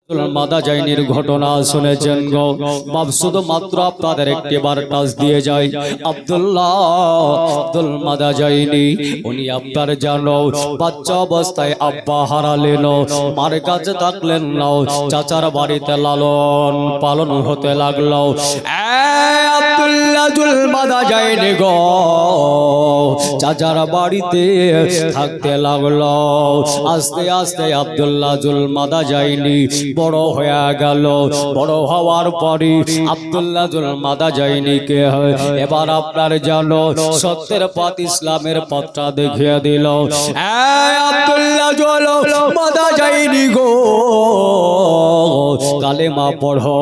মাদাজাইনির ঘটনা শুনেছেন গো বাপ, শুধুমাত্র আপনাদের একটিবার টাচ দিয়ে যায়। আব্দুল মাদাজাইনি উনি আপনার জানো বাচ্চা অবস্থায় আব্বা হারালেন, মার কাছে থাকলেন না, চাচার বাড়িতে লালন পালন হতে লাগলো। আব্দুল মাদাজাইনি গো চাচার বাড়িতে থাকতে লাগলো। আস্তে আস্তে আব্দুল মাদাজাইনি বড় হয়ে গেল। বড় হওয়ার পরে আব্দুল মাদাজাইনিকে এবার আপনার জানো সত্যের পথ ইসলামের পথটা দেখিয়ে দিল। আব্দুল মাদাজাইনি গো কালেমা পড়ো,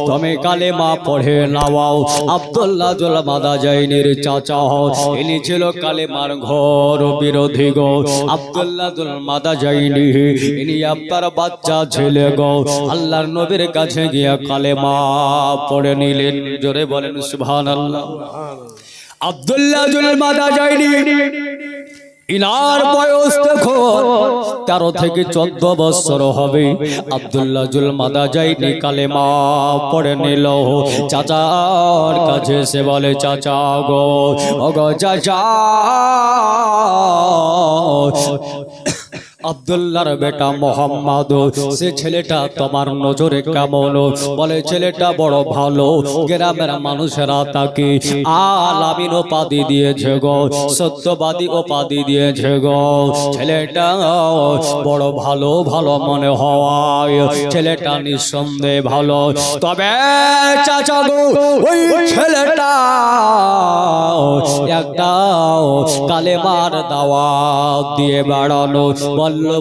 তুমি কালেমা পড়ে নাও। আব্দুল মাদাজাইনির চাচা ইনি ছিল কালেমার ঘোর বিরোধী গো। আব্দুল মাদাজাইনি ইনি আপনার বাচ্চা ছেলে গো আল্লাহর নবীর কাছে গিয়া কালেমা পড়ে নিলেন। জোরে বলেন সুবহানাল্লাহ। আব্দুল মাদাজাইনি ইনার বয়স দেখো 13 থেকে 14 বছর হবে। আব্দুল মাদাজাইনি কালেমা পড়ে নিল। চাচার কাছে সে বলে চাচা গো ওগো চাচা, আব্দুল্লাহর বেটা মোহাম্মদ সে ছেলেটা তোমার নজরে কেমন? বলে ছেলেটা বড় ভালো, গ্রামের মানুষেরা তাকে আল আমিন উপাধি দিয়েছে গো, সত্যবাদী উপাধি দিয়েছে গো। ছেলেটা বড় ভালো ভালো মনে হয়, ছেলেটা নিঃসন্দেহে ভালো। তবে চাচা গো ওই ছেলেটা একটা কালেমার দাওয়াত দিয়ে বেড়ানো।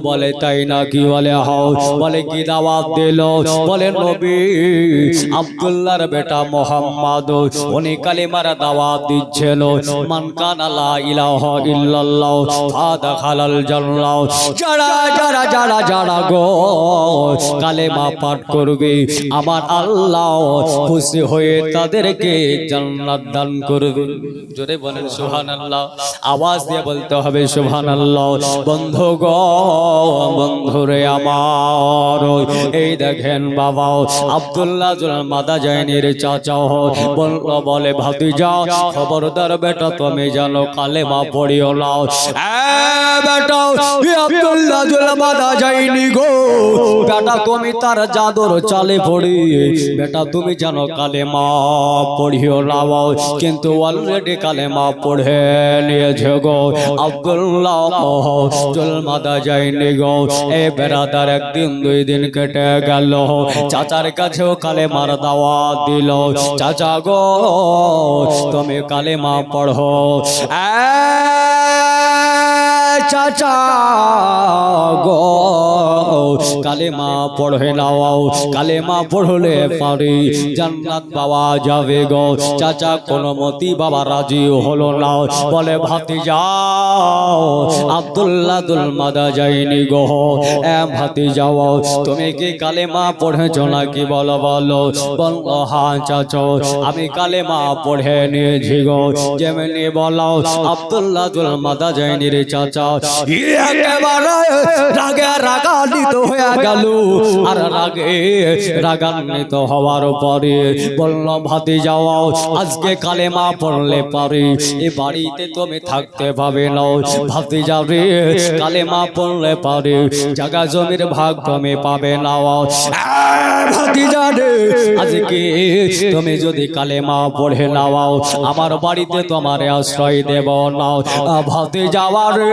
বলে তাই নাকি? বলে হাও। বলে কি দাওয়াত দিল? বলে নবী আব্দুল্লাহর বেটা মোহাম্মদ উনি কালেমার দাওয়াত দিচ্ছেন। মান কানা লা ইলাহা ইল্লাল্লাহ ফাদাখালাল জান্নাহ। যারা গো কালেমা পাঠ করবে আমার আল্লাহ খুশি হয়ে তাদেরকে জান্নাত দান করবে। জোরে বলেন সুবহানাল্লাহ। আওয়াজ দিয়ে বলতে হবে সুবহানাল্লাহ। বন্ধু গো বন্ধুরে আমার, এই দেখেন বাবা আব্দুল মাদাজাইনির চাচা বলে ভাতিজা খবরদার বেটা তুমি জানো কালেমা পড়িও না। বেটা আব্দুল মাদাজাইনি গো বেটা তুমি তার জাদুর চালে পড়ি, বেটা তুমি জানো কালেমা পড়িও না। কিন্তু অলরেডি কালেমা পড়ে নিয়েছে গো আব্দুল মাদাজাইনি গো। এ বেরাদার একদিন 2 দিন কেটে গেল, চাচার কাছেও কালেমার দাওয়াত দিল। চাচা গো তুমি কালেমা পড়ো। চাচা গো কালেমা পড়ে নাও, কালেমা পড়লে পারি জান্নাত পাওয়া যাবে গো। চাচা কোনো মতি বাবা রাজি হলো না। বলে ভাতিজা আব্দুল মাদাজাইনি গো ভাতিজা তুমি কি কালেমা পড়েছো নাকি? বলো বলো। বলো হ্যাঁ চাচা আমি কালেমা পড়ে নিয়েছি গো। যেমনি বলো আব্দুল মাদাজাইনির চাচা একেবারে রাগে রাগান্বিত হয়ে গেল। আর রাগান্বিত হওয়ার পরে বলল ভাতিজা আজকে কালেমা পড়লে পারি এ বাড়িতে তুমি থাকতে পাবে না। ভাতিজা রে কালেমা পড়লে পারে জায়গা জমির ভাগ তুমি পাবে না। ভাতিজা রে আজকে তুমি যদি কালেমা পড়ে নাও আমার বাড়িতে তোমার আশ্রয় দেব না। ভাতিজা রে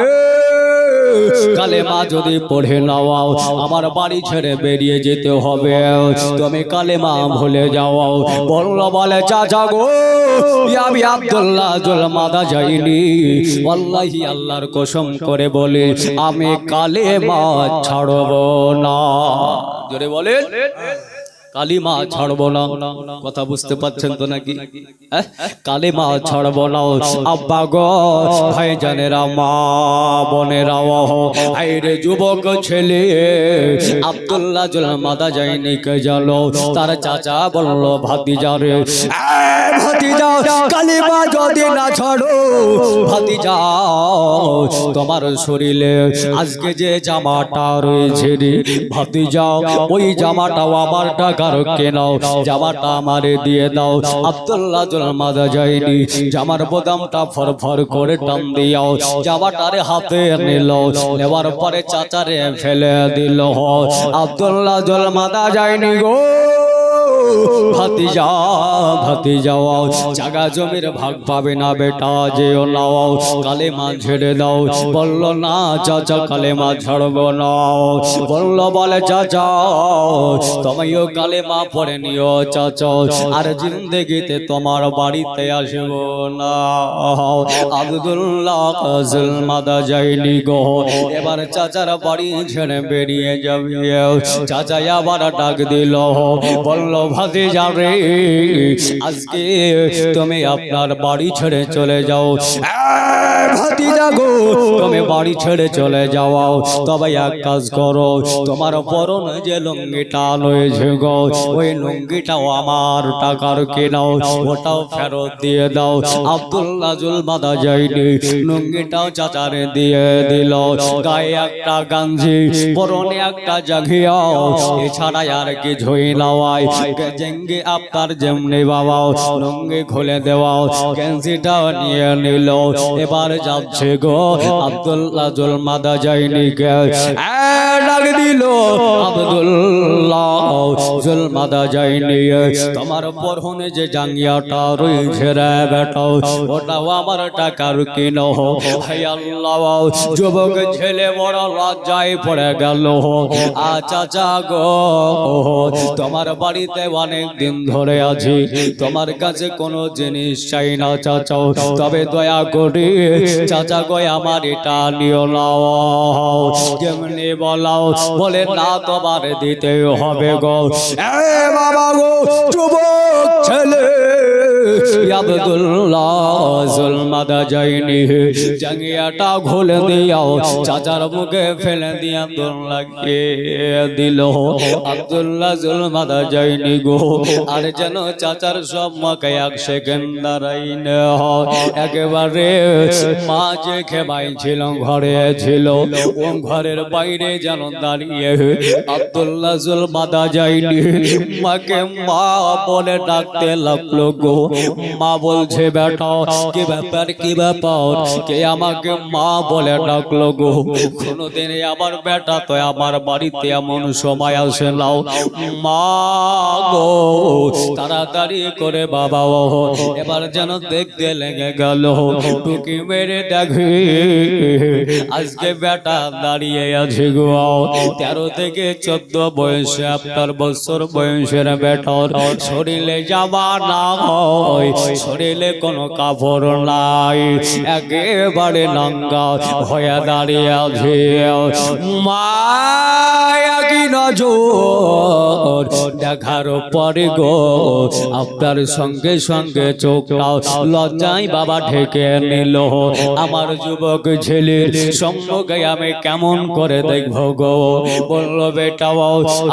কালেমা যদি পড়ে নাও আমার বাড়ি ছেড়ে বেরিয়ে যেতে হবে, তুমি কালেমা ভুলে যাও। বলে চাচা গো আমি আব্দুল মাদাজাইনি ওয়াল্লাহি আল্লাহর কসম করে বলে আমি কালেমা ছাড়ব না। জোরে বলেন। কালিমা ছাড়বো না। কথা বুঝতে পারছেন তো নাকি? কালিমা ছাড়বো না। আব্বা গো, ভাই জানেরা, মা বোনেরা, আইরে যুবক ছেলে আব্দুল্লাহ মাদা যায়নি কে জানো? তার চাচা বললো, ভাতিজা রে, ভাতিজা, কালিমা যদি না ছাড়ো, ভাতিজা তোমার শরীরে আজকে যে জামাটা রয়েছে রে ভাতিজা, ওই জামাটাও আমার টাকার কেনাও, জামাটা আমারে দিয়ে দাও। আব্দুল্লাহ মাদা যায়নি জামার বোতামটা ফরফর করে টান দিয়াও জামাটারে হাতে নিল, নেওয়ার পরে চাচারে ফেলে দিল। আব্দুল্লাহ মাদা যায়নি গো ভাতিজা, ভাতিজা জাগা জমির ভাগ পাবে না বেটা, যেও নাও, কালেমা ছেড়ে দাও। বলল না চাচা, কালেমা ছাড়বো না। বলল, বলে চাচা তুমিও কালেমা পড়ে নিও চাচা, আর জিন্দেগিতে তোমার বাড়িতে আসবো না। আব্দুল্লাহ মাদা যায়নি গো, এবার চাচার বাড়ি ছেড়ে বেরিয়ে যাবে। চাচা আবার ডাক দিল, বলল, ভাতিজা রে, আজকে তুমি আপনার বাড়ি ছেড়ে চলে যাও। ভাতিজা গো, তুমি বাড়ি ছেড়ে চলে যাও, তবে এক কাজ করো, তোমার পরনে যে লুঙ্গিটা রয়েছে গো, ওই লুঙ্গিটাও আমার টাকার কেনাও, ওটাও ফেরত দিয়ে দাও। আব্দুল্লাহ মাদা যায়নি লুঙ্গিটাও চাচারে দিয়ে দিল, গায়ে একটা গাঞ্জি, পরনে একটা জাঘিয়া, এছাড়া আর কিছুই নয়। জেঙ্গে আপনার যেমনি বাবা লুঙ্গি খুলে দেওয়া, গেঞ্জিটাও নিয়ে নিল। এবার যাচ্ছে গো আব্দুল্লাহ মাদা যায়নি কে ডাক দিল, আব্দুল্লাহ মাদা যায়নি, তোমার পরনে যে জাঙ্গিয়াটা রয়েছে রে বেটা, ওটাও আমার টাকার কিনো। হায় আল্লাহ, যুবক ছেলে বড় লজ্জায় পড়ে গেল। চাচা গো, তোমার বাড়িতে অনেক দিন ধরে আছি, তোমার কাছে কোনো জিনিস চাই না চাচা, তবে দয়া করে চাচা গো আমার এটা নিও না। যেমনি বলাও, বলে না তোমার দিতে হবে গো। বাবা গো, যুবক ছেলে আব্দুল্লাহ মাদা যায়নি জাঙ্গিয়াটা খুলে দিয়াও চাচার মুখে ফেলে দিয়ে আব্দুল্লাহকে দিল। আব্দুল্লাহ মাদা যায়নি গো, আর যেন চাচার সব মাকে এক সেকেন্ড দাঁড়াই না, একেবারে মা যে খেমাই ছিল ঘরে ছিল, ও ঘরের বাইরে যেন দাঁড়িয়ে আব্দুল্লাহ মাদা যায়নি মাকে মা বলে ডাকতে লাগলো গো। মা বলছে, বেটা কি ব্যাপার, কি ব্যাপার, কে আমাকে মা বলে ডাকলো গো? কোনদিন আমার বেটা তো আমার বাড়িতে এমন সময় আসে নাও। মা গো, তাড়াতাড়ি করে বাবা এবার যেন দেখতে লেগে গেল, টুকি মেরে দেখে আজকে বেটা দাঁড়িয়ে আছে গো। 13 থেকে 14 বয়সে, আপনার বছর বয়সের বেটার শরীরে যাবা না হয়, শরীরে কোনো কাপড় নাই, একেবারে নাঙ্গা হয়ে দাঁড়িয়ে আছে। মায়া কি নজর দেখার পরে গো, আপনার সঙ্গে সঙ্গে চোখটাও লজ্জায় বাবা ঢেকে নিল। আমার যুবক ছেলের সম্মুখে আমি কেমন করে দেখবো গো? বললো, বেটাও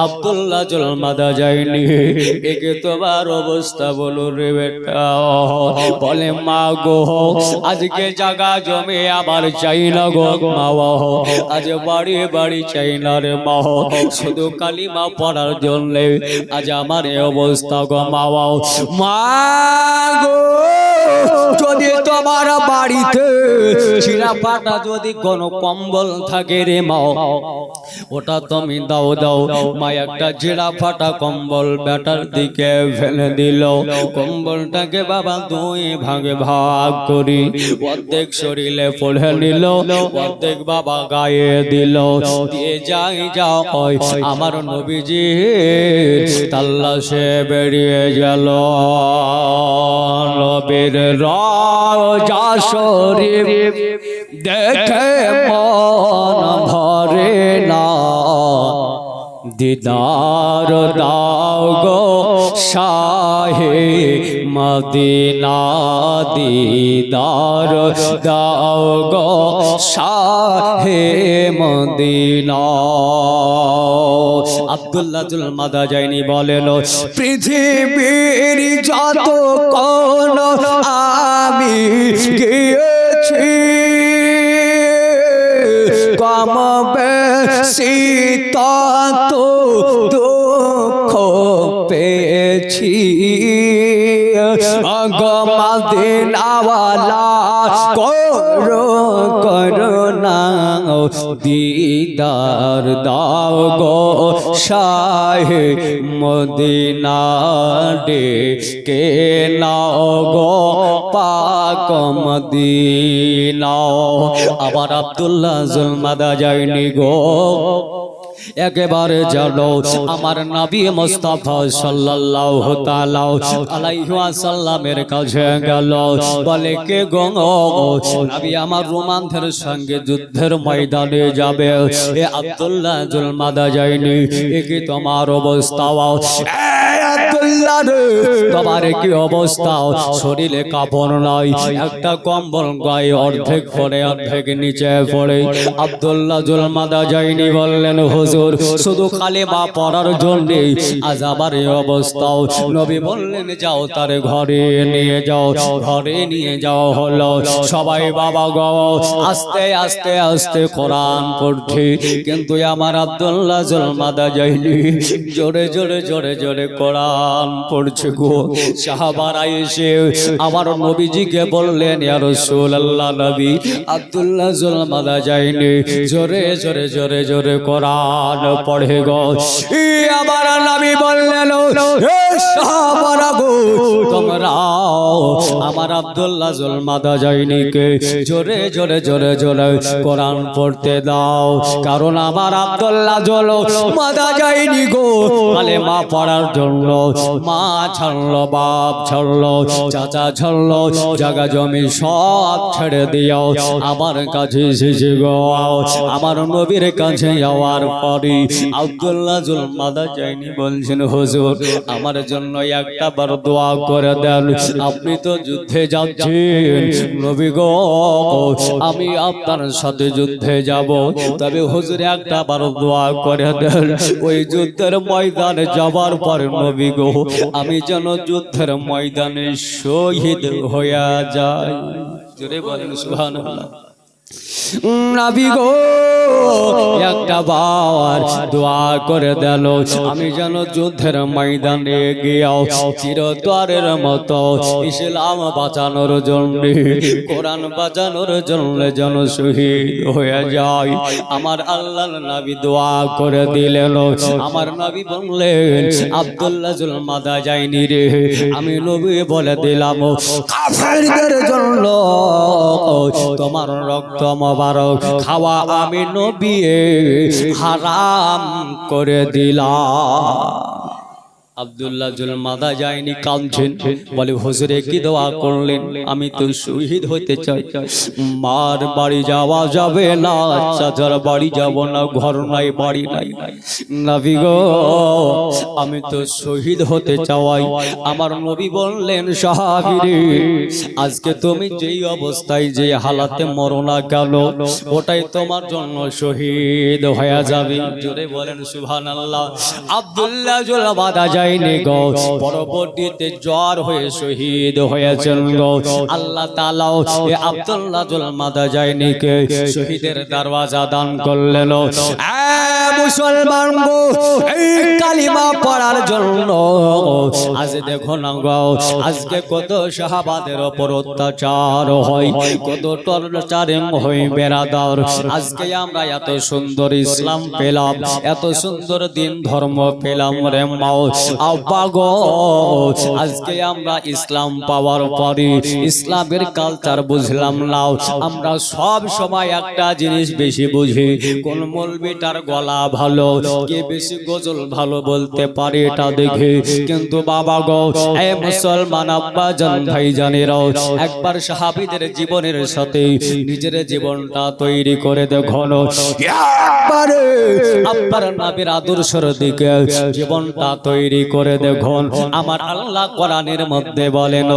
আব্দুল্লাহ মাদা যায়নি, একে তোমার অবস্থা বলো রে বেটা। বলে, মা গো, আজকে জায়গা জমি আবার চাই না গো মা, আজ বাড়ি বাড়ি চাই না রে মা, শুধু কালিমা পড়ার জন্য আজ আমার এই অবস্থা গো মা। মা গো, যদি তোমার বাড়িতে ছিঁড়া ফাটা যদি কোনো কম্বল থাকে রে মা, ওটা তুমি দাও দাও। মা একটা ছিঁড়া ফাটা কম্বল বেটার দিকে ফেলে দিল। কম্বলটাকে বাবা 2 ভাগে ভাগ করি, অর্ধেক শরীরে পড়ে নিল, অর্ধেক বাবা গায়ে দিল। দিয়ে যাই যাও আমার নবীজি তাল্লাশে বেরিয়ে গেল। নবীর রওজা শরীফ দেখে মন ভরে না, দিদার দাও গো শাহে মদিনা দিদার দাও গো শাহে মদিনা আব্দুল্লাহ জুল মাদাজাইনি বলেন পৃথিবীর যত কোন আমি গিয়েছি কম বেশি তত দুঃখ পেয়েছি মদিনাওয়ালা করুণা দিদার দাও গো শাহে মদিনা ডেকে নাও গো পাক মদিনা আবার আব্দুল্লাহ জুল মাদাজাইনি গো একেবারে জানো আমার নবী মুস্তাফা সাল্লাল্লাহু তাআলা আলাইহি ওয়াসাল্লামের কাছে গেল বলে কে গো নবী আমার রোমানদের সঙ্গে যুদ্ধের ময়দানে যাবে এ আব্দুল্লাহ জুল মাদাজাইনি এ কি তোমার অবস্থা আব্দুল্লাহ রে তোমার কি অবস্থা শরীরে কাপড় নাই একটা কম্বল গায়ে অর্ধেক পরে অর্ধেক নিচে পড়ে আব্দুল্লাহ জুল মাদাজাইনি বললেন হুজুর শুধু কালেমা পড়ার জন্য আজ আবার এই অবস্থা নবী বললেন যাও তার ঘরে নিয়ে যাও ঘরে নিয়ে যাও হলো সবাই বাবা গো আস্তে আস্তে আস্তে কোরআন পড়ছে কিন্তু আমার আব্দুল্লাহ জুল মাদাজাইনি জোরে জোরে জোরে জোরে কোরআন পড়ছে গো সাহাবারা এসে আমার নবীজিকে বললেন ইয়া রাসূলুল্লাহ নবী আব্দুল্লাহ জুল মাদাজাইনি জোরে জোরে জোরে জোরে কোরআন পড়ে গো আমার নবী বললেন হে সাহাবারা গো তোমরা আমার আব্দুল্লাহ জুল মাদাজাইনিকে জোরে জোরে জোরে জোরে কোরআন পড়তে দাও কারণ আমার আব্দুল্লাহ জুল মাদাজাইনি গো কালেমা পড়ার জন্য মা ছাড়লো বাপ ছাড়লো চাচা ছাড়লো জায়গা জমি সব ছেড়ে দিও আমার কাছে এসেছে গো আমার নবীর কাছে যাওয়ার পরে আব্দুল্লাহ জুল মাদাজাইনি বলছেন হুজুর আমার জন্য একটা বার দোয়া করে দেন আপনি তো যুদ্ধে যাচ্ছেন নবী গো আমি আপনার সাথে যুদ্ধে যাব তবে হুজুর একটা বার দোয়া করে দেন ওই যুদ্ধের ময়দানে যাবার পর নবী গো আমি যেন যুদ্ধের ময়দানে শহীদ হয়ে যাই জোরে বলেন সুবহানাল্লাহ নবী গো একটা বার দোয়া করে দিল আমি যেন যুদ্ধের ময়দানে গিয়াও চিরতরের মতো ইসলাম বাঁচানোর জন্য কোরআন বাঁচানোর জন্য যেন শহীদ হয়ে যায় আমার আল্লাহর নবী দোয়া করে দিলেন আমার নবী বললেন আব্দুল্লাহ জুল মাদাজাইনি রে আমি নবী বলে দিলাম কাফেরদের জন্য তোমার রক্ত মোবারক খাওয়া আমি নবী হারাম করে দিলাম আব্দুল্লাহ জুল মাদাজাইনি কাঁদছেন বলে হুজুরে কি দোয়া করলেন আমি তো শহীদ হতে চাই মার বাড়ি যাওয়া যাবে না চাচার বাড়ি যাব না ঘর নাই বাড়ি নাই নবী গো আমি তো শহীদ হতে চাই আমার নবী বললেন সাহাবীরে আজকে তুমি যেই অবস্থায় যে হালাতে মরো না কেন ওটাই তোমার জন্য শহীদ হয়ে যাবে জোরে বলেন সুবহানাল্লাহ আব্দুল্লাহ জুল মাদাজাইনি পরবর্তীতে জ্বর হয়ে শহীদ হয়েছেন গো আল্লাহ তাআলা আব্দুল্লাহ জুল মাদাজাইনিকে শহীদের দরওয়াজা দান করলেন মুসলমান গো এই কালিমা পড়ার জন্য আজ দেখো না গো আজকে কত সাহাবাদের উপর অত্যাচার হয় কত টর্চারিং হয় বেরাদার আজকে আমরা এত সুন্দর ইসলাম পেলাম এত সুন্দর দিন ধর্ম পেলাম রে মাও আব্বা গো আজকে আমরা ইসলাম পাওয়ার পরে ইসলামের কালচার বুঝলাম না আমরা সব সময় একটা জিনিস বেশি বুঝি কোন মৌলবীটার গলা ভালো কে বেশি গজল ভালো বলতে পারে এটা দেখে কিন্তু বাবা গো এ মুসলমান আব্বা জান ভাই জানেরাও একবার সাহাবীদের জীবনের সাথে নিজের জীবনটা তৈরি করে দেখুন একবারে আপনার নবীর আদর্শের দিকে জীবনটা তৈরি করে দেখুন আমার আল্লাহ কোরআনের মধ্যে বলেন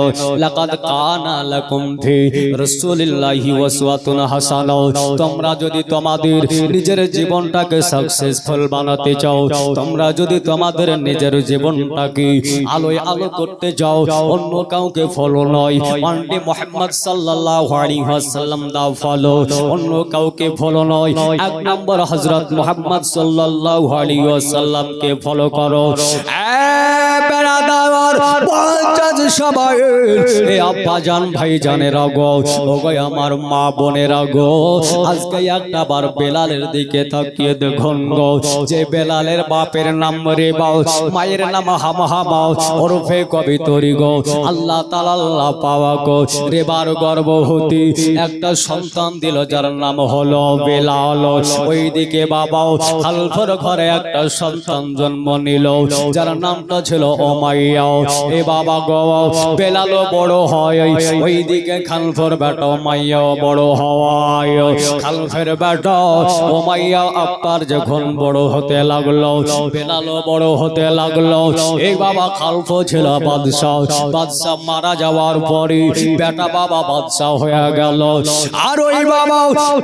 লাকাদ কানা লাকুম ফি রাসূলিল্লাহি উসওয়াতুন হাসানা তোমরা যদি তোমাদের নিজের জীবনটাকে সাকসেসফুল বানাতে চাও তোমরা যদি তোমাদের নিজের জীবনটাকে আলোয় আলো করতে যাও অন্য কাউকে ফলো নয় অনলি মুহাম্মদ সাল্লাল্লাহু আলাইহি ওয়াসাল্লাম দা ফলো অন্য কাউকে ফলো নয় এক নম্বর হযরত মুহাম্মদ সাল্লাল্লাহু আলাইহি ওয়াসাল্লামকে ফলো করো এ বেরাদার পঞ্চাশ সবাই এ আব্বা জান ভাই জানেরা গো ওগো আমার মা বোনেরা গো আজকে একটা বার বেলালের দিকে তাকিয়ে দেখুন গো যে বেলালের বাপের নাম রেবাও মায়ের নাম হামহামা ওরফে কবিতরি গো আল্লাহ তাআলা আল্লাহ পাওয়া গো রেবার গর্ভবতী একটা সন্তান দিল যার নাম হলো বেলাল ওইদিকে বাবাও খালফর ঘরে একটা সন্তান জন্ম নিল যার নামটা ছিল উমাইয়া এ বাবা গো বেলাল বড় হয় ওইদিকে খালফর বেটা উমাইয়া বড় হয় খালফের বেটা উমাইয়া আব্বার যখন বড় হতে লাগলো বেলাল বড় হতে লাগলো এই বাবা খালফ ছিল বাদশা মারা যাওয়ার পরে বেটা বাবা বাদশা হয়ে গেল আর ওই বাবা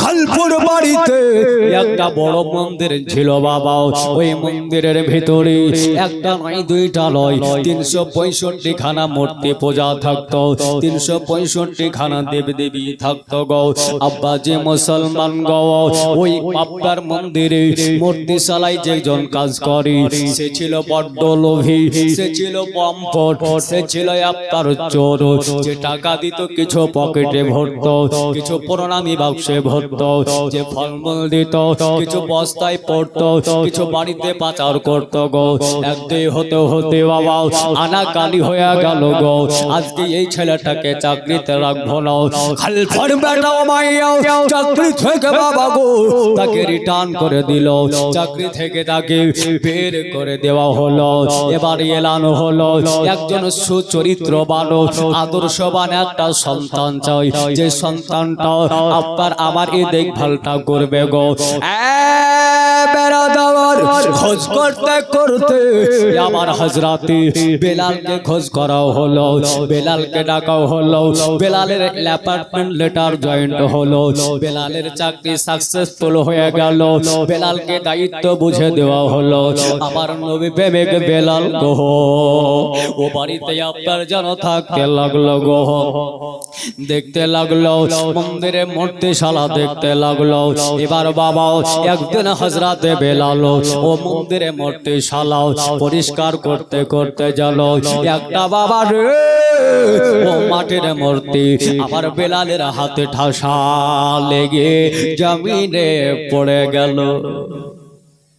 খালফুর বাড়িতে একটা বড় মন্দির ছিল বাবা ওই মন্দিরের ভিতরে একটা নয় দুইটা নয় 365 খানা মূর্তি পূজা থাকতো 365 খানা দেব দেবী থাকতো গো আব্বা যে মুসলমান গো ওই আপনার মন্দিরে মূর্তি সালাই যেজন কাজ করে সে ছিল বড্ড লোভী সে ছিল পম্পট সে ছিল আপনার চোর যে টাকা দিত কিছু পকেটে ভরতো কিছু প্রণামী বাক্সে ভরতো যে ফলমূল দিত কিছু বস্তায় পড়তো কিছু বাড়িতে পাচার করতো গো একদিন হতে হতে বাবা আনাকানি হয়ে গেল গো আজকে এই ছেলেটাকে চাকরিতে রাখবো না খালফার বেটা উমাইয়া চাকরি থেকে বাবা গো তাকে রিটার্ন করে দিল চাকরি থেকে তাকে বের করে দেওয়া হলো এবার এলানো হলো একজন সুচরিত্রবান আদর্শবান একটা সন্তান চাই যে সন্তানটা আপনার আমার এই দেখভালটা করবে গো বেরাদার খোঁজ করতে করতে আমার হযরতে বেলালকে খোঁজ করা হলো বেলালকে ডাকা হলো বেলালের অ্যাপার্টমেন্ট লেটার জয়েন্ট হলো বেলালের চাকরি সাকসেসফুল হয়ে গেল বেলালকে দায়িত্ব বুঝে দেওয়া হলো আমার নবী প্রেমিক বেলাল গো ও বাড়িতে আপনার যেন থাকতে লাগলো গো দেখতে লাগলো মন্দিরে মূর্তিশালা দেখতে লাগলো এবার বাবা একদিন হযরতে বেলাল ও মন্দিরে মূর্তিশালা পরিষ্কার করতে করতে গেল একটা বাবা রে ও মাটির মূর্তি আমার বেলালের হাতে ঠাসা লেগে জমিনে পড়ে গেল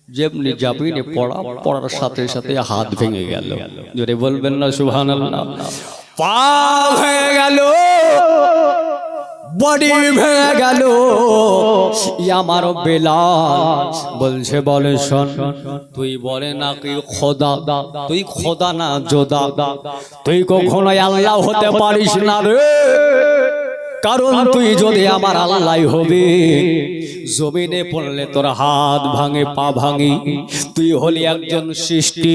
যেমনি জমিনে পড়ার সাথে সাথে হাত ভেঙে গেল জোরে বলবেন না সুবহানাল্লাহ পা ভেঙে গেল বডি ভেঙে গেল আমার বেলাল বলছে বলে শোন তুই বলে নাকি খোদা তুই খোদা না জোদা তুই কখনো আল্লাহ হতে পারিস না রে কারণ তুই যদি আমার আল্লাহ হবে জমিনে পড়লে তোর হাত ভাঙে পা ভাঙে তুই হলি একজন সৃষ্টি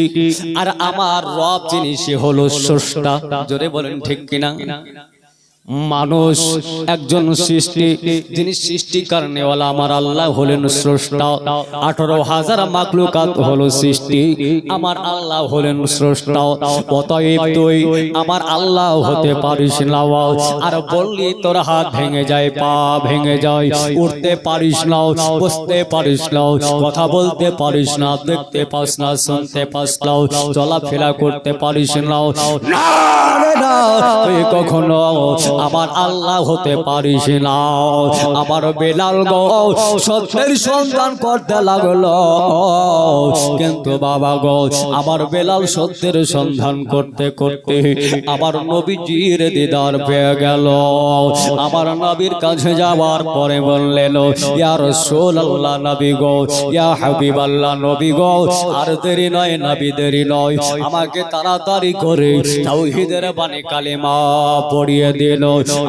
আর আমার রব যিনি সে হলো স্রষ্টা জোরে বলেন ঠিক কিনা মানুষ একজন সৃষ্টি যিনি সৃষ্টি করনেওয়ালা আমার আল্লাহ হলেন স্রষ্টা 18,000 মাখলুকাত হলো সৃষ্টি আমার আল্লাহ হলেন স্রষ্টা অতএব তুই আমার আল্লাহ হতে পারিস না আর বললি তোর হাত ভেঙে যায় পা ভেঙে যায় উঠতে পারিস না বসতে পারিস না কথা বলতে পারিস না দেখতে পাস না শুনতে পাস না চলাফেরা করতে পারিস না তুই কখনো আমার আল্লাহ হতে পারিস না। আমার বেলাল গো সত্যের সন্ধান করতে লাগলো, কিন্তু বাবা গো আমার বেলাল সত্যের সন্ধান করতে করতে আমার নবীজির দিদার পেয়ে গেল। আমার নবীর কাছে যাওয়ার পরে বললেন, ইয়া রাসূলুল্লাহ নবী গো, ইয়া হাবিবাল্লাহ নবী গো, আর দেরি নয় নবী দেরি নয়, আমাকে তাড়াতাড়ি করে তাওহীদের বাণী কালেমা পড়িয়ে দিন,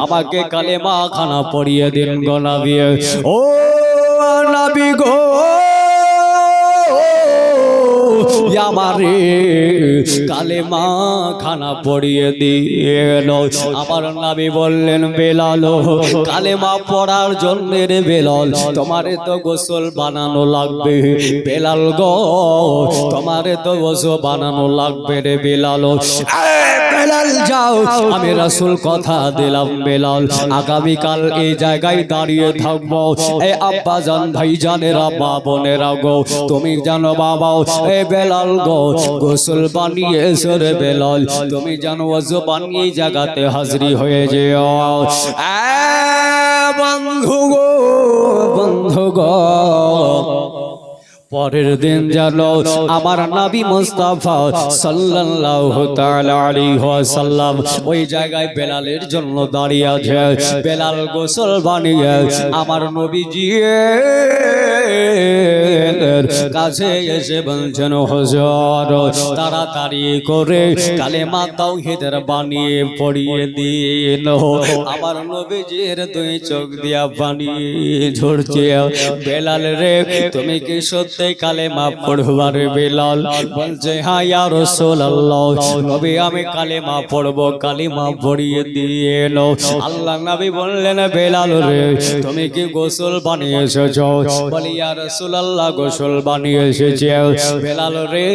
আমাকে কালেমা খানা পড়িয়ে দিন গো নবী। ও নবী গো আমারে কালেমা খানা পড়িয়ে দিল। আমার নবী বললেন, বেলাল কালেমা পড়ার জন্য রে বেলাল তোমারে তো গোসল বানানো লাগবে। বেলাল গো তোমারে তো গোসল বানানো লাগবে রে বেলাল। বেলাল যাও, আমি রাসূল কথা দিলাম বেলাল আগামীকাল এই জায়গায় দাঁড়িয়ে থাকবো। এ আব্বা জান ভাই জানেরা মা বোনেরা গো, তুমি জানো বাবা এ বেলাল গো গোসল বানিয়ে সরে বেলাল তুমি জানো ওযু বানিয়ে জায়গাতে হাজিরি হয়ে যাও। বন্ধু গো বন্ধু গো পরের দিন জানো আমার নবী মুস্তাফা সাল্লাল্লাহু তাআলা আলাইহি ওয়াসাল্লাম ওই জায়গায় বেলালের জন্য দাঁড়িয়ে আছে। বেলাল গোসল বানিয়ে আমার নবীজি কাছে এসে বলছেন, হুজুর তাড়াতাড়ি করে কালেমা তাওহীদের বানিয়ে পড়িয়ে দিন। আমার নবীজির দুই চোখ দিয়া পানি ঝরছে। বেলাল রে তুমি কি সত্যি কালেমা পড়বার? বেলাল বলছে, হ্যাঁ ইয়া রাসূলুল্লাহ নবী আমি কালেমা পড়ব, কালেমা পড়িয়ে দিন। আল্লাহ নবী বললেন, বেলাল রে তুমি কি গোসল বানিয়ে এসেছো? বলি ইয়া রাসূলুল্লাহ গোসল বানিয়ে এসেছি। বেলাল রে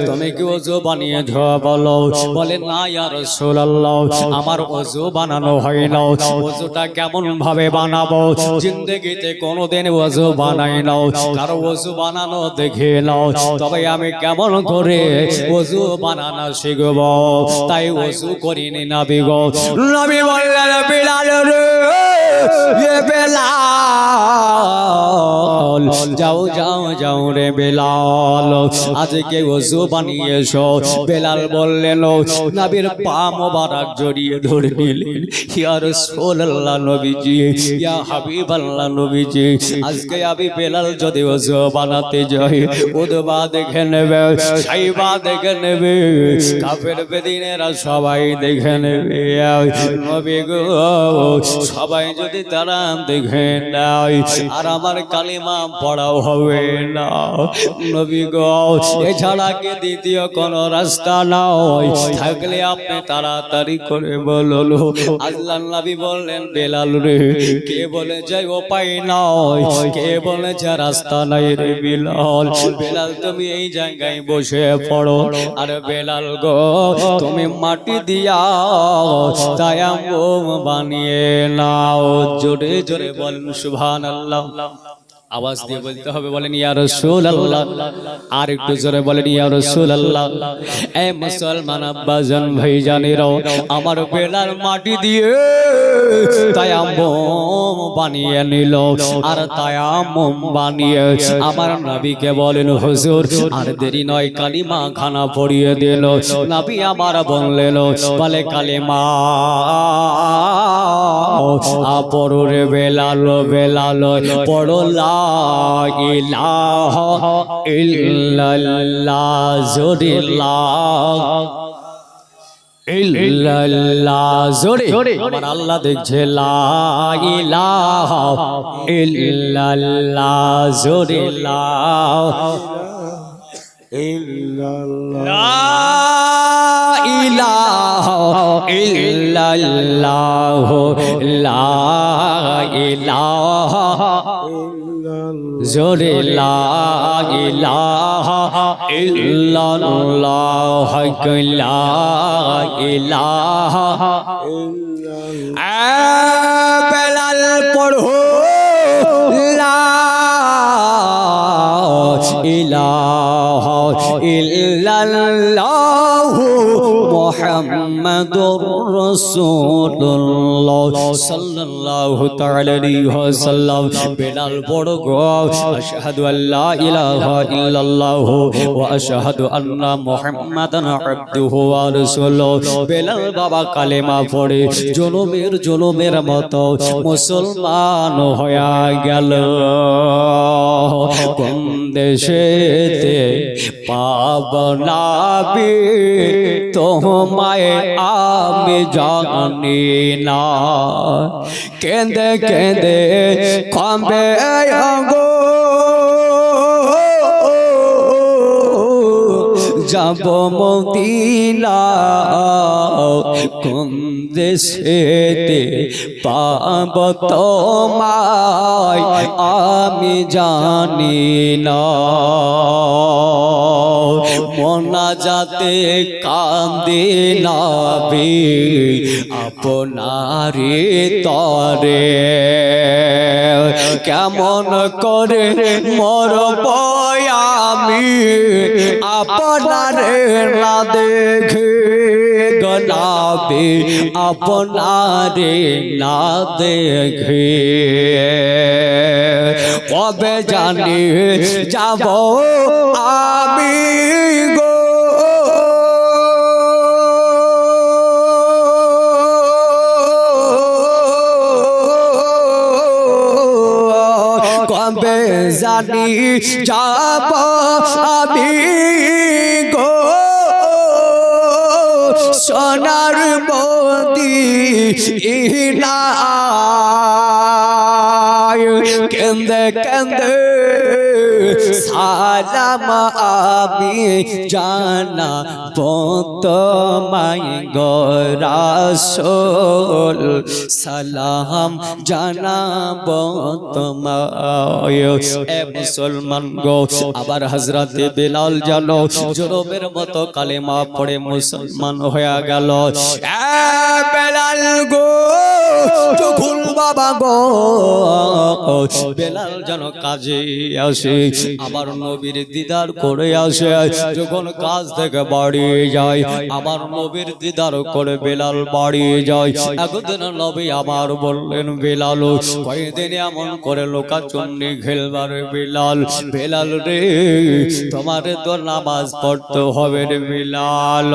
তুমি কি ওযু বানিয়েছ? বলো। বলে না ইয়া রাসূলুল্লাহ আমার ওযু বানানো হয় না। ওযুটা কেমন ভাবে বানাবো? জিন্দেগিতে কোনোদিন ওযু বানাই না, কারো ওযু বানানো দেখে নাও, তবে আমি কেমন করে ওযু বানানো শিখব, তাই ওযু করিনি নবী গো। নবী বললেন, বেলাল রে এ বেলাল যাও যাও যাও রে বেলাল আজকে ওযু বানিয়েছো। বেলাল বললেন, নবীর পা মোবারক জড়িয়ে ধরে নিলেন, ইয়া রাসূলুল্লাহ নবীজি, ইয়া হাবিবাল্লাহ নবীজি, আজকে আমি বেলাল যদি ওযু বানাতে যাই উদবা দেখে নেবে, সাইবা দেখে নেবে, কাফের বেদিনেরা সবাই দেখে নেবে। নবী গো সবাই যদি তারা দেখে নেয় আর আমার কালিমা পড়াও হবে না। নবী গো এছাড়া কি দ্বিতীয় কোন রাস্তা নয়? থাকলে আপনি তাড়াতাড়ি করে বলুন। আল্লাহর নবী বললেন, বেলাল রে কে বলেছে উপায় নয়, কে বলেছে রাস্তা নাই রে বেলাল। বেলাল তুমি এই জায়গায় বসে পড়ো, আর বেলাল গো তুমি মাটি দিয়া তায়াম্মুম বানিয়ে নাও। জোরে জোরে বলেন সুবহানাল্লাহ। আওয়াজ দিয়ে বলতে হবে, বলেন ইয়া রাসূলুল্লাহ। আর একটু জোরে বলেন ইয়া রাসূলুল্লাহ। এ মুসলমান আব্বাজান ভাইজানেরা, আমার বেলাল মাটি দিয়ে তায়াম্মুম বানিয়ে নিল, আর তায়াম্মুম বানিয়ে আমার নবীকে বলেন, হুজুর আর দেরি নয় কালিমা খানা পড়িয়ে দিল। নবী আমার বললেন, বলে কালিমা পড়ো রে বেলাল, বেলাল পড়ো লা ইলাহা ইল্লাল্লাহ, জোরে লা ইল্লাল্লাহ, জোরে আমার আল্লাহ দেখছে, লা ইলাহা ইল্লাল্লাহ, জোরে লা ইলাহা ইল্লাল্লাহ, লা ইলাহা জোরে লা ইলাহা ইল্লাল্লাহ, লা ইলাহা বেলাল পড়ো লা ইলাহা ইল্লাল্লাহু মুহাম্মাদুর রাসূলুল্লাহ সাল্লাল্লাহু তাআলা আলাইহি ওয়াসাল্লাম বেলাল বড় গো আশহাদু আল্লা ইলাহা ইল্লাল্লাহু ওয়া আশহাদু আন্না মুহাম্মাদান আবদুহু ওয়া রাসূলুহু বেলাল বাবা কালেমা পড়ে জনমের মতো মুসলমান হয়ে গেল কোন দেশেতে পাবনাবি তোমায় আমি জানি না কেঁদে কেঁদে কবে গো যাব মদিনা কোন দেশেতে পাব তোমায় আমি জানি না মোনাজাতে কান্দে নবী আপনারে তরে কেমন করে মরব আমি আপনারে না দেখে গলাবে আপনারে না দেখে কবে জানি যাব আমি গো কবে জানি যাব আমি গো সোনার মদিনা কেন্দে কেন্দে সালাম আমি জানা তোমায় গো রাসূল সালাম জানাবো তোমায় এ মুসলমান গো আবার হযরতে বেলাল জানো জরবের মতো কালেমা পড়ে মুসলমান হয়ে গেল এ বেলাল গো যখন বাবা গো বেলাল যেন কাজে আসে আবার নবীর দিদার করে আসে যখন কাজ থেকে বাড়ি যায় আবার নবীর দিদার করে বেলাল বাড়ি যায় একদিন নবী আবার বললেন বেলাল কয়েকদিন এমন করে লোকাচন্ডী খেলবার বেলাল বেলাল রে তোমার তো নামাজ পড়তে হবে রে বেলাল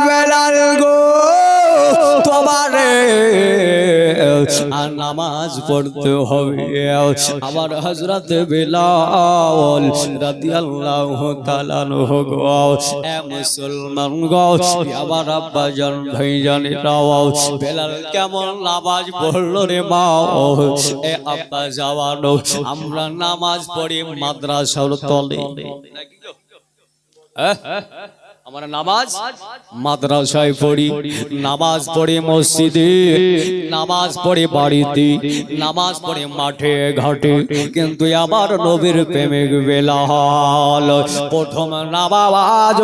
বেলাল গো তোমারে আর নামাজ পড়তে হবে আবার হযরত বেলাল রাদিয়াল্লাহু তাআলা আনহু গো এ মুসলমান গো আবার আব্বা জান ভাই জানি রাও বেলাল কেমন নামাজ পড়লো রে মা এ আব্বা জাওয়ানো আমরা নামাজ পড়ি মাদ্রাসার তলে নাকি গো আমরা নামাজ মাদ্রাসায় পড়ি নামাজ পড়ি মসজিদে নামাজ পড়ি বাড়িতে নামাজ পড়ি মাঠে ঘাটে কিন্তু আমার নবীর প্রেমিক বেলাল প্রথম নামাজ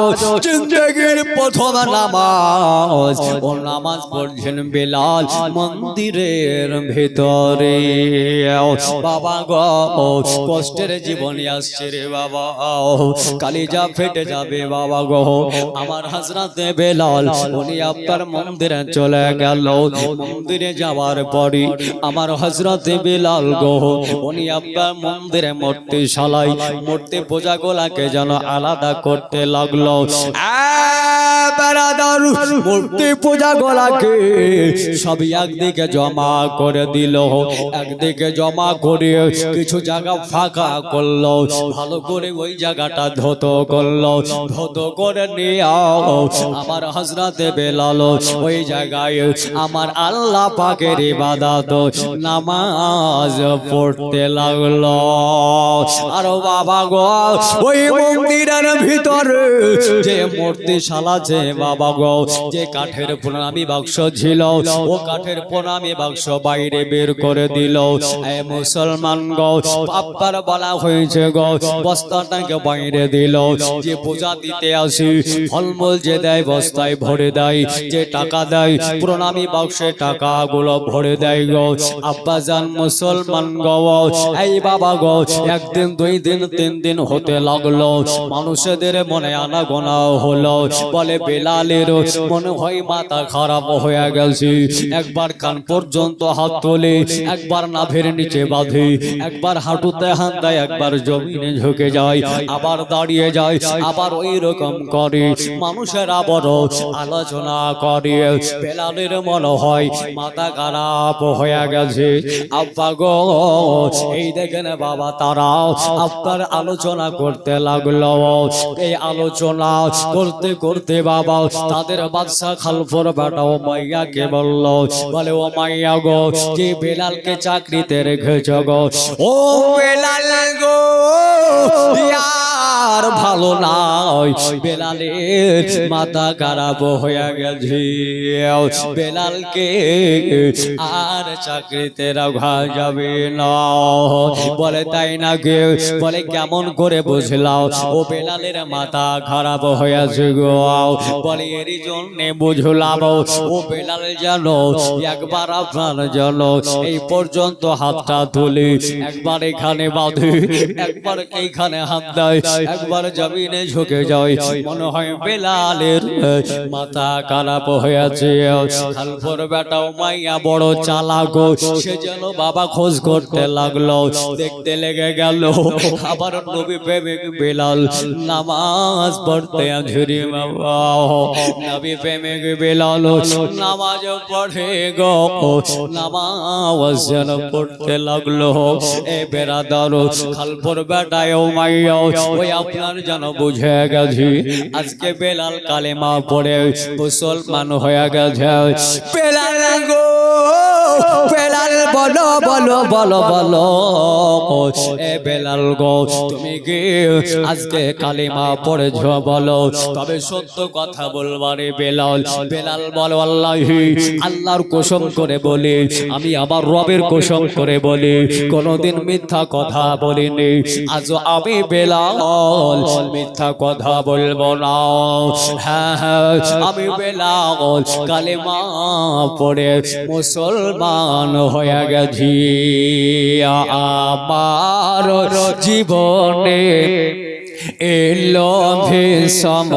জিন্দেগির প্রথম নামাজ ও নামাজ পড়ছেন বেলাল মন্দিরের ভিতরে বাবা গো কষ্টের জীবনে আসছে রে বাবা কালিজা ফেটে যাবে বাবা গো আমার হযরতে বেলাল উনি আপনার মন্দিরে চলে গেল মন্দিরে যাওয়ার পরে আমার হযরতে বেলাল গো উনি আপনার মন্দিরে মূর্তিশালায় মূর্তি পূজাগুলাকে যেন আলাদা করতে লাগলো মূর্তি পূজাগুলাকে সব একদিকে জমা করে দিল একদিকে জমা করে কিছু জায়গা ফাঁকা করলো ভালো করে ওই জায়গাটা ধৌত করলো ধৌত করে আমার হযরতে বেলাল ওই জায়গায় আমার আল্লাহ পাকের ইবাদত নামাজ পড়তে লাগলো আর বাবা গো ওই মন্দিরের ভিতরে যে মূর্তিশালা আছে বাবা গো যে কাঠের প্রণামী বাক্স ছিল ও কাঠের প্রণামী বাক্স বাইরে বের করে দিল। এ মুসলমান গো বাপ্পার বলা হয়েছে গো বস্তাটাকে বাইরে দিল। যে পূজা দিতে আসি ফলমূল যে দেয় বস্তায় ভরে দেয়, যে টাকা দেয় প্রণামী বাক্সে টাকাগুলো ভরে দেয় গো। আব্বাজান মুসলমান গো এই বাবা গো একদিন দুই দিন তিন দিন হতে লাগলো, মানুষদের মনে আনাগোনা হলো। বলে বেলালের মনে হয় মাথা খারাপ হয়ে গেছে। একবার কান পর্যন্ত হাত তোলে, একবার নাভের নিচে বাঁধে, একবার হাঁটুতে হাত দেয়, একবার জমিনে ঝুঁকে যায়, আবার দাঁড়িয়ে যায়, আবার ওই রকম করে। মানুষেরা বড় আলোচনা করে। বেলালের মনে হয় মাথা খারাপ হয়ে গেছে। আব্বা গো এই দেখেন বাবা তারা আপনার আলোচনা করতে লাগলো। এই আলোচনা করতে করতে বাবা তাদের বাদশা খালফর বেটা ও মাইয়াকে বলল, বলে ও মাইয়া গো যে বেলালকে চাকরিতে রেখেছ গো, ও বেলাল গো আর ভালো নয়, বেলালের মাথা খারাপ হয়ে গেছে, বেলালকে আর চাকরিতে রাখা যাবে না। বলে তাই না গে? বলে কেমন করে বুঝলাও ও বেলালের মাথা খারাপ হয়েছে গো? বলে এরই জন্যে বুঝলাম ও বেলাল জানো একবার আপনার জানো এই পর্যন্ত হাতটা তুলে, একবার এখানে বাঁধে, একবার এইখানে হাত দেয়, একবার জমিনে ঝুঁকে যায়। মনে হয় বেলালের মাথা খারাপ হয়েছে। খালফর বেটা মাইয়া বড় চালাক, সে যেন বাবা খোঁজ করতে লাগলো, দেখতে লেগে গেল। আবার নবী প্রেমিক বেলাল নামাজ পড়তে ঝুরি বাবা, নবী প্রেমিক বেলাল নামাজ পড়ে গো, নামাজ যেন পড়তে লাগলো। এ বেরাদার খালফর বেটায় মাইয়া ওই আপনার যেন বুঝে গেছে আজকে বেলাল কালেমা পড়ে মুসলমান হয়ে গেছে। বেলাল গো বেলাল বলো বলো বলো বলো, এ বেলাল গো তুমি কি আজকে কালেমা পড়েছ বলো? তবে সত্য কথা বলবারে বেলাল। বেলাল বলো আল্লাহি আল্লাহর কসম করে বলি, আমি আমার রবের কসম করে বলি কোনদিন মিথ্যা কথা বলিনি। আজও আমি বেলাল মিথ্যা কথা বলবো না। হ্যাঁ হ্যাঁ আমি বেলাল কালেমা পড়ে মুসলমান হয়ে গেছি। আমার জীবনে এলো ভীষণ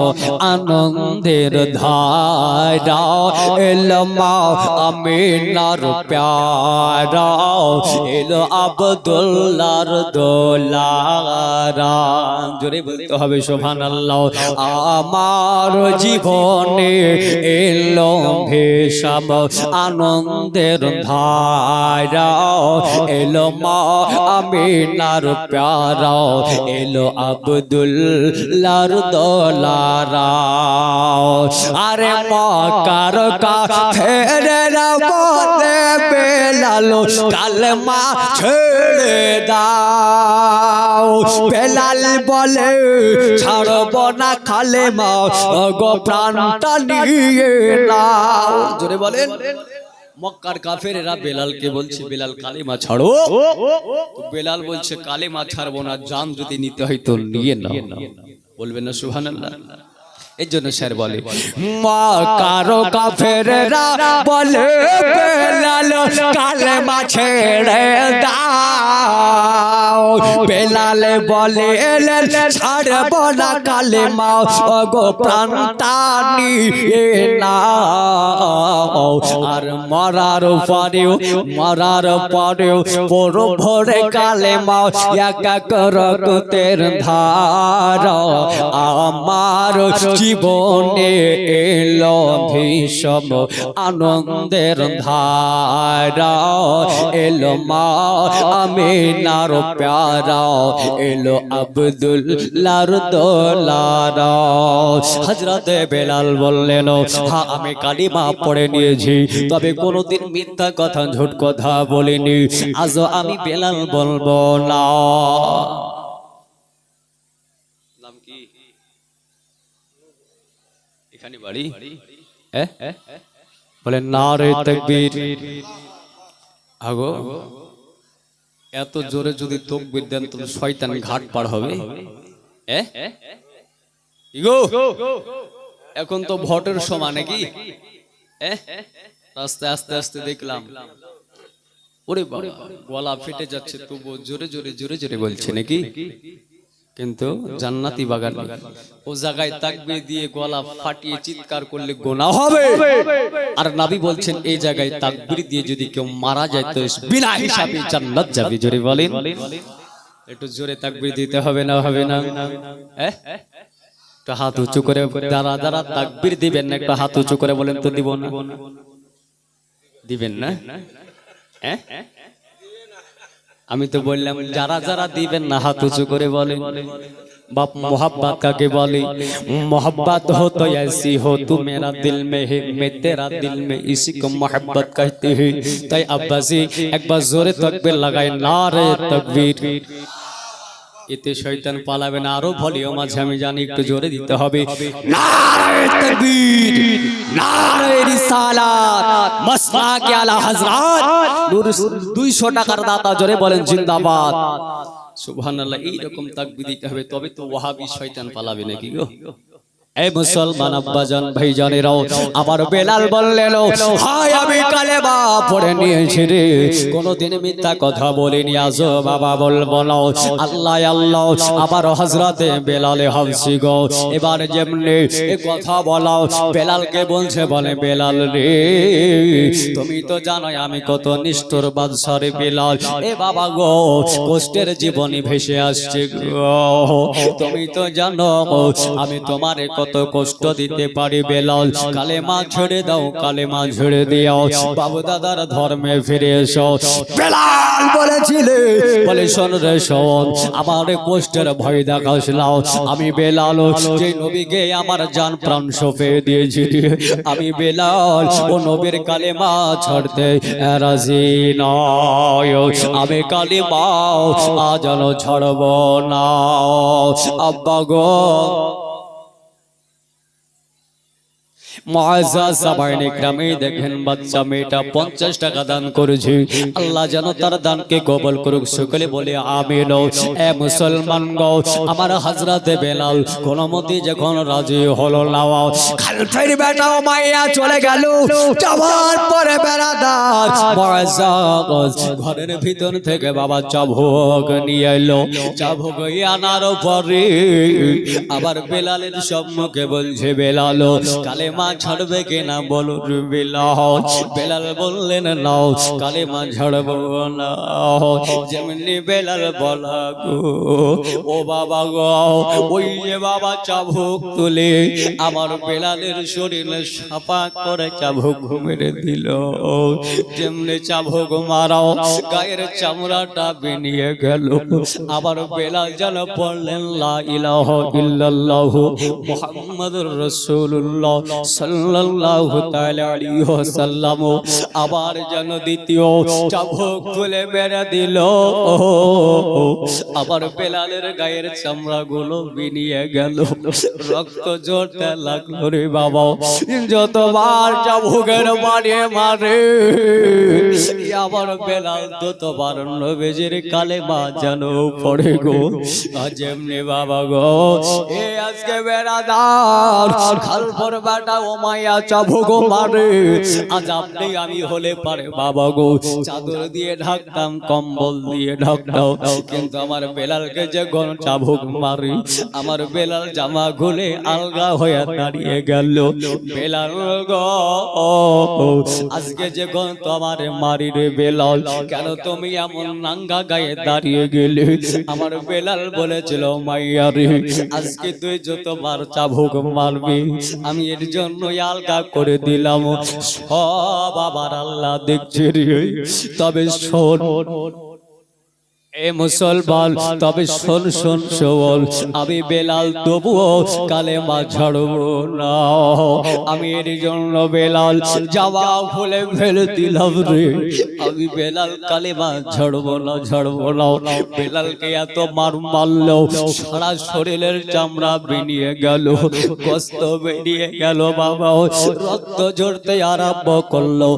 আনন্দের ধারা, এলো মা আমিনার প্যারা, এলো আব্দুল্লাহর দোলারা। জোরে বলতে হবে সুবহানাল্লাহ। আমার জীবনে এলো ভীষণ আনন্দের ধারা, এলো মা আমিনার প্যারা, এলো আব্দুল্লাহর দোলারা। আরে মক্কার কাফেররা বলে বেলাল কালেমা ছেড়ে দাও, বেলাল বলে ছাড়ব না কালেমা গো প্রাণটা নিয়ে নাও। জোরে বলেন। মক্কার কাফেরেরা বেলালকে বলছে বেলাল কালেমা ছাড়ো, বেলাল বলছে কালেমা ছাড়বো না, জান যদি নিতে হয় তো নিয়ে নাও। বলবেন না সুবহানাল্লাহ? এই জন্য স্যার বলে মক্কার কাফেরেরা বলে বেলাল কালেমা ছেড়ে দাও, বেলাল বলে ছাড়ব না কালেমা গো প্রাণটা নিয়ে নাও। আর মরার পরেও পর ভরে কালেমা এক এক রক্তের ধারা। আমার জীবনে এলো ভীষণ আনন্দের ধারা, এলো মা আমিনার প্যারা, এলো আব্দুল্লাহর দোলারা। হযরত বেলাল বললেন হ্যাঁ আমি কালিমা পড়ে নিয়েছি, তবে কোনোদিন মিথ্যা কথা ঝুট কথা বলিনি, আজও আমি বেলাল বলবো না। নাম কি? এখানে বাড়ি বলে নারে তাকবীর। আগো এত জোরে যদি তাকবীর দেন তো শয়তান ঘাট পার হবে। ইগো এখন তো ভোটের সময় নাকি, রাস্তায় আস্তে আস্তে দেখলাম ওরে বাবা গলা ফেটে যাচ্ছে, তবু জোরে জোরে জোরে জোরে বলছে নাকি। কিন্তু জান্নাতি বাগান ও জায়গায় তাকবীর দিয়ে গলা ফাটিয়ে চিৎকার করলে গুনাহ হবে। আর নবী বলছেন এই জায়গায় তাকবীর দিয়ে যদি কেউ মারা যায় তো বিনা হিসাবে জান্নাত যাবে। জোরে বলেন, একটু জোরে তাকবীর দিতে হবে না, হবে না? একটা হাত উঁচু করে যারা যারা তাকবীর দিবেন না একটা হাত উঁচু করে বলেন তো দিব না, দিবেন না? আমি তো বললাম যারা যারা দিবেন না হাত উঁচু করে বলেন। बाप मोहब्बत काके बोले, मोहब्बत हो तो ऐसी हो तू मेरा दिल में है, मैं तेरा दिल में, इसी को मोहब्बत कहते हैं। ताई अब्बासी एक बार जोरे तकबीर लगाए, नारे तकबीर। এতে শয়তান পালাবে না। আরো ভলিউম আছে আমি জানি, একটু জোরে দিতে হবে। নারে তাকবীর, নারে রিসালাত, মাসলাকে আলা হযরত নূর 200 টাকার দাতা জোরে বলেন জিন্দাবাদ। সুবহানাল্লাহ। এই রকম তাকবীর দিতে হবে, তবে তো ওয়াহাবি শয়তান পালাবে নাকি গো। এই মুসলমান আব্বাজান ভাইজানেরাও, আবার বেলাল বললেন হায় আমি কালেমা পড়ে নিয়েছি রে, কোনদিন মিথ্যা কথা বলিনি, আজও বাবা বলবো না। আল্লাহ আল্লাহ। আবার হযরতে বেলালে হাবশি গো এবার যেমনি এই কথা বলাও, বেলালকে বলছে, বলে বেলাল রে তুমি তো জানো আমি কত নিষ্ঠুর বাদশা রে বেলাল। এ বাবা গো কষ্টের জীবনী ভেসে আসছে গো, তুমি তো জানো আমি তোমার কত কষ্ট দিতে পারি বেলাল। কালেমা ছেড়ে দাও, কালেমা ছেড়ে দিও, বাবু দাদার ধর্মে ফিরে এসো। বেলাল বলেছিলে, বলে শোন রে শোন, আমার কষ্টের ভয় দেখাস না। আমি বেলাল যে নবীকে আমার জান প্রাণ সঁপে দিয়েছি, আমি বেলাল ও নবীর কালেমা ছাড়তে রাজি নয়। আমি কালেমা আজ ছাড়ব না। আব্বা গো মুআজ্জাজ সাহাবায়ে کرامে দেখেন বাচ্চা মেয়েটা 50 টাকা দান করেছে, আল্লাহ যেন তার দানকে কবুল করুক। সকলে বলে আমিন। এ মুসলমান গো আমার হযরতে বেলাল কোনমতে যখন রাজি হলো না, খালফের বেটা উমাইয়া চলে গেল। যাওয়ার পরে বেরাদার মুআজ্জাজ ঘরের ভিতর থেকে বাবা চাবুক নিয়ে এলো। চাবুক আনার পরে আবার বেলালের সম্মুখে বলছে, বেলাল কালেমা ছাড়বে কিনা বলো বেলাল। বেলাল বললেন না কালেমা ছাড়ব না। যেমনি বেলাল বলা গো ও বাবা গো, ওই যে বাবা চাবুক তুলে আমার বেলালের শরীরে সাপা করে চাবুক মেরে দিল। যেমনি চাবুক মারাও গায়ের চামড়াটা বেরিয়ে গেল। আবার বেলাল যেন পড়লেন লা ইলাহা ইল্লাল্লাহু মুহাম্মাদুর রাসূলুল্লাহ সাল্লাল্লাহু তাআলা আলাইহি ওয়াসাল্লাম। আবার যেন দ্বিতীয় চাবুক তুলে মেরে দিল। আবার বেলালের গায়ের চামড়াগুলো বেরিয়ে গেল, রক্ত ঝরতে লাগলো রে বাবা। যতবার চাবুকের মারে মারে আবার বেলাল ততবার নবীজির কালেমা যেন পড়ে গো। যেমনি বাবা গো এ আজকে বেরাদার খালফর বেটা উমাইয়া চাবুক মারে, আজ আপনি আমি হলে পারে বাবা গো চাদর দিয়ে ঢাকতাম, কম্বল দিয়ে ঢাকতাম, কিন্তু আমার বেলালকে যখন চাবুক মারি আমার বেলাল জামা খুলে আলগা হয়ে দাঁড়িয়ে গেল। বেলাল গো আজকে যখন তোমার মারি রে বেলাল, কেন তুমি এমন নাঙ্গা গায়ে দাঁড়িয়ে গেলে? আমার বেলাল বলেছিল মাইয়া রে আজকে তুই যতবার চাবুক মারবি আমি এর জন্য আলগা করে দিলাম। সব আবার আল্লাহ দেখছে রে। তবে শোন এ মুসলমান তবে শোন শোন শোন, আমি বেলাল তবুও কালেমা ছাড়ব না। আমি এর জন্য বেলাল যাওয়া খুলে ফেলে দিলাম রে, আমি বেলাল কালেমা ছাড়ব না, ছাড়ব না। বেলালকে এত মারলো, সারা শরীরের চামড়া বেরিয়ে গেল, গোস্ত বেরিয়ে গেল বাবা, রক্ত ঝরতে আরম্ভ করলো,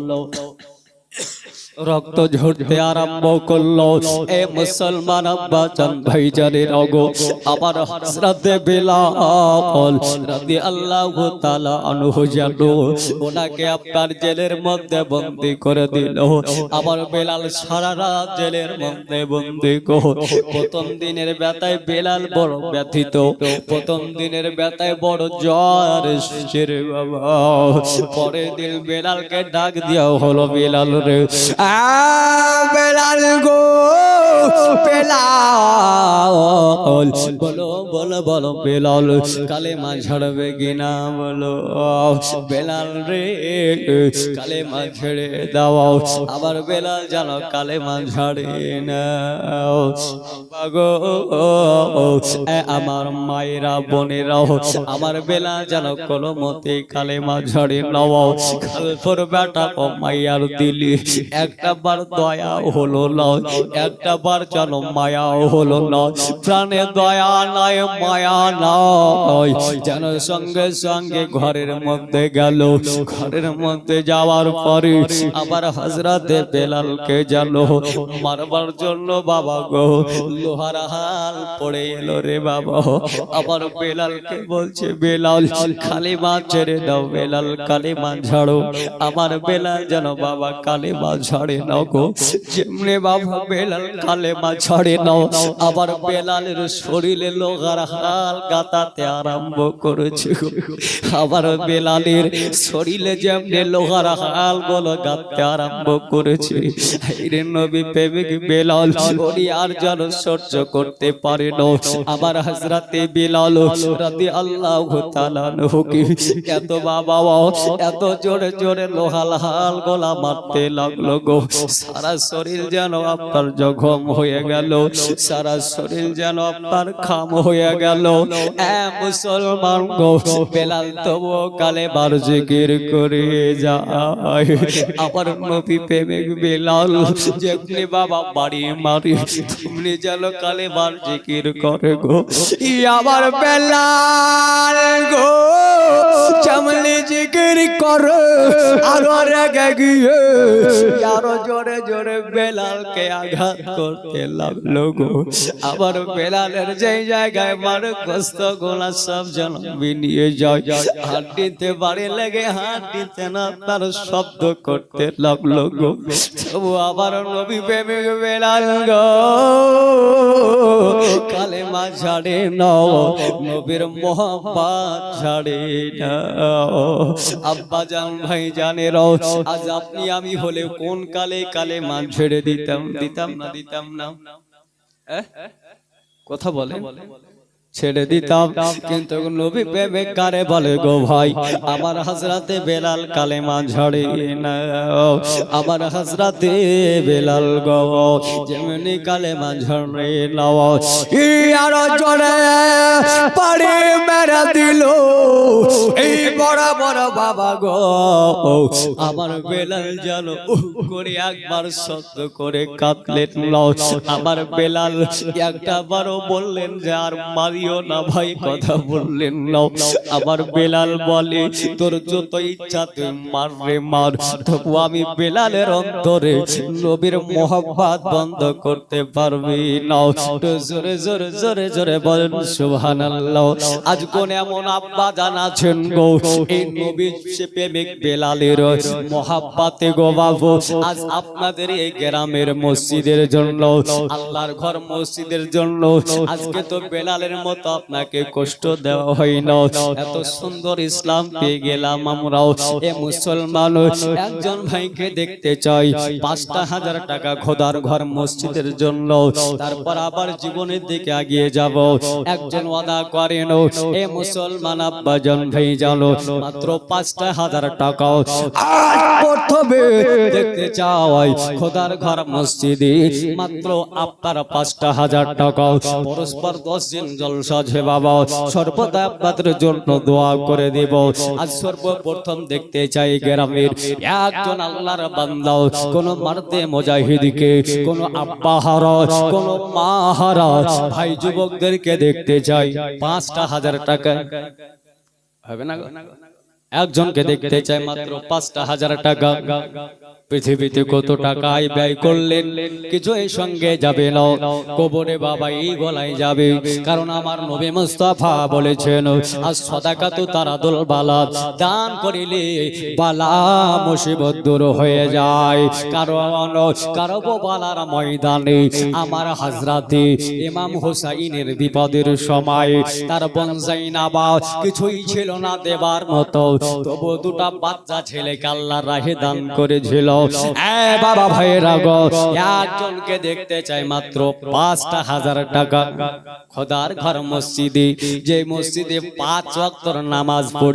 রক্ত ঝরতে আরম্ভ করলো। এ মুসলমান আব্বাজান ভাইজানের ওগো, আমার হযরতে বেলাল রাদিয়াল্লাহু তাআলা আনহু জানো, ওনাকে আপনার জেলের মধ্যে বন্দী করে দিল। আমার বেলাল সারা রাত জেলের মধ্যে বন্দী গো। প্রথম দিনের ব্যথায় বেলাল বড় ব্যথিত, প্রথম দিনের ব্যথায় বড় জ্বর এসেছে রে বাবা। পরের দিন বেলালকে ডাক দেওয়া হলো, বেলাল রে, বেলাল গো, বেলাল বলো বলো বলো বেলাল কালেমা ছাড়বে কিনা বলো। বেলাল রে কালেমা ছেড়ে দাও। আবার বেলাল জানো কালেমা ছাড়ে না গো। আমার মায়েরা বোনেরাও, আমার বেলাল জানো কোনো মতে কালেমা ছাড়ে নাও। খালফর বেটা ও মাইয়ার দিলি একটা বার দয়া হলো না, একটা বার জানো মায়া হলো না। প্রাণে দয়া নাই মায়া নাই, যেন সঙ্গে সঙ্গে ঘরের মধ্যে গেল। ঘরের মধ্যে যাওয়ার পরে আবার হযরতে বেলালকে জানো মারবার জন্য বাবা গো লোহার হাল পড়ে এলো রে বাবা। আবার বেলালকে বলছে, বেলাল কালেমা ছেড়ে দাও, বেলাল কালেমা ছাড়ো। আমার বেলাল যেন বাবা কালেমা ছাড়ে নাও গো। যেমনি বাবা বেলাল কালেমা ছাড়ে নাও, আবার বেলালের শরীরে লোহার হাল গাতাতে আরম্ভ করেছে। আবার বেলালের শরীরে যেমনি লোহার হাল গুলো গাঁথতে আরম্ভ করেছে। রে নবী প্রেমিক বেলাল উনি আর যেন সহ্য করতে পারে না। আমার হযরতে বেলাল রাদিয়াল্লাহু তাআলা আনহুকে এত বাবা এত জোরে জোরে লোহার হাল গলা মারতে লাগলো গো। সারা শরীর যেন আপনার জখম হয়ে গেল, সারা শরীর যেন আপনার খাম হয়ে গেল। এ মুসলমান গো, বেলাল তবু কালেমার জিকির করে যায়। আমার নবী প্রেমিক বেলাল যেমনি বাবা বাড়ি মারি তুমি যেন কালেমার জিকির করে গো। আমার বেলাল গো যেমনি জিকির করে আরো রেগে গিয়ে আরো জোরে জোরে বেলালকে আঘাত করতে লাগলো গো। আবার বেলালের যেই জায়গায় মারে কষ্ট গোলা সব যেন বিনিয়ে যায়, হাড্ডিতে বাড়ি লেগে হাড্ডিতে না তার শব্দ করতে লাগলো গো। তবু আবার নবী প্রেমিক বেলাল গো কালেমা ছাড়ে নাও, নবীর মোহাম্মত ছাড়ে নাও। আব্বা জান ভাই জানেরাও, আজ আপনি আমি হলে কোন কালে কালেমা ছেড়ে দিতাম, দিতাম না দিতাম না? কথা বলে ছেড়ে দিতাম, কিন্তু নবী প্রেমিক কারে বলে গো ভাই। আমার হযরতে বেলাল কালেমা ছাড়ে না, আমার হযরতে বেলাল গো যেমনি কালেমা ছাড়ে নাও। আরো জোরে পাড়ি মেরে দিল এই বড় বড় বাবা গো। আমার বেলাল যেন করে একবার শব্দ করে কাঁদলেন না। আমার বেলাল একটা বারও বললেন যে আর মারি না ভাই, কথা বললেন না। আবার বেলাল বলে তোর যত ইচ্ছা তুই মার রে মার, তবু আমি বেলালের অন্তরে নবীর মোহাব্বত বন্ধ করতে পারবি না। জোরে জোরে জোরে জোরে বলেন সুবহানাল্লাহ। আজ কোন এমন আব্বা জান আছেন গো এই নবীর প্রেমিক বেলালের মোহাব্বতে গো বাবু, আজ আপনাদের এই গ্রামের মসজিদের জন্য, আল্লাহর ঘর মসজিদের জন্য আজকে তো বেলালের মতো আপনাকে কষ্ট দেওয়া হয় না। এত সুন্দর ইসলাম পেয়ে গেলাম আমরাও। এ মুসলমান একজন ভাইকে দেখতে চাই ৫,০০০ টাকা খোদার ঘর মসজিদের জন্য, তারপর আবার জীবনের দিকে এগিয়ে যাব। একজন ওয়াদা করেন এ মুসলমান আব্বাজান ভাই জানো মাত্র 5,000 টাকা। আজ প্রথমে দেখতে চাই খোদার ঘর মসজিদে মাত্র আপনার 5,000 টাকা। পরস্পর 10 দিন জলসা আছে বাবা, সর্বদা আপনাদের জন্য দোয়া করে দেব। আজ সর্বপ্রথম দেখতে চাই গ্রামের একজন আল্লাহর বান্দা, কোন মার্দে মুজাহিদকে, কোন আব্বা হারা, কোন মা হারা ভাই যুবকদেরকে দেখতে চাই। 5,000 টাকা হবে না? একজনকে দেখতে চাই মাত্র 5,000 টাকা। পৃথিবীতে কত টাকায় ব্যয় করলেন, কিছু এই সঙ্গে যাবে না, কবরে বাবা এই গলায় যাবে। কারণ আমার নবী মুস্তাফা বলেছেন, আজ সাদাকাতু তারাদুল বালা, দান করিলে বালা মুসিবত দূর হয়ে যায়। কারণ বালার ময়দানে আমার হযরতে ইমাম হুসাইনের বিপদের সময় তার বোন যায়নাবা কিছুই ছিল না দেবার মতো, তবু দুটা বাচ্চা ছেলেকে আল্লাহর রাহে দান করেছিল। বাবা ভাইরা গো, একজনকে দেখতে চাই মাত্র 5,000 টাকা। খোদার ঘর মসজিদে, যে মসজিদে 5 ওয়াক্ত নামাজ পড়ি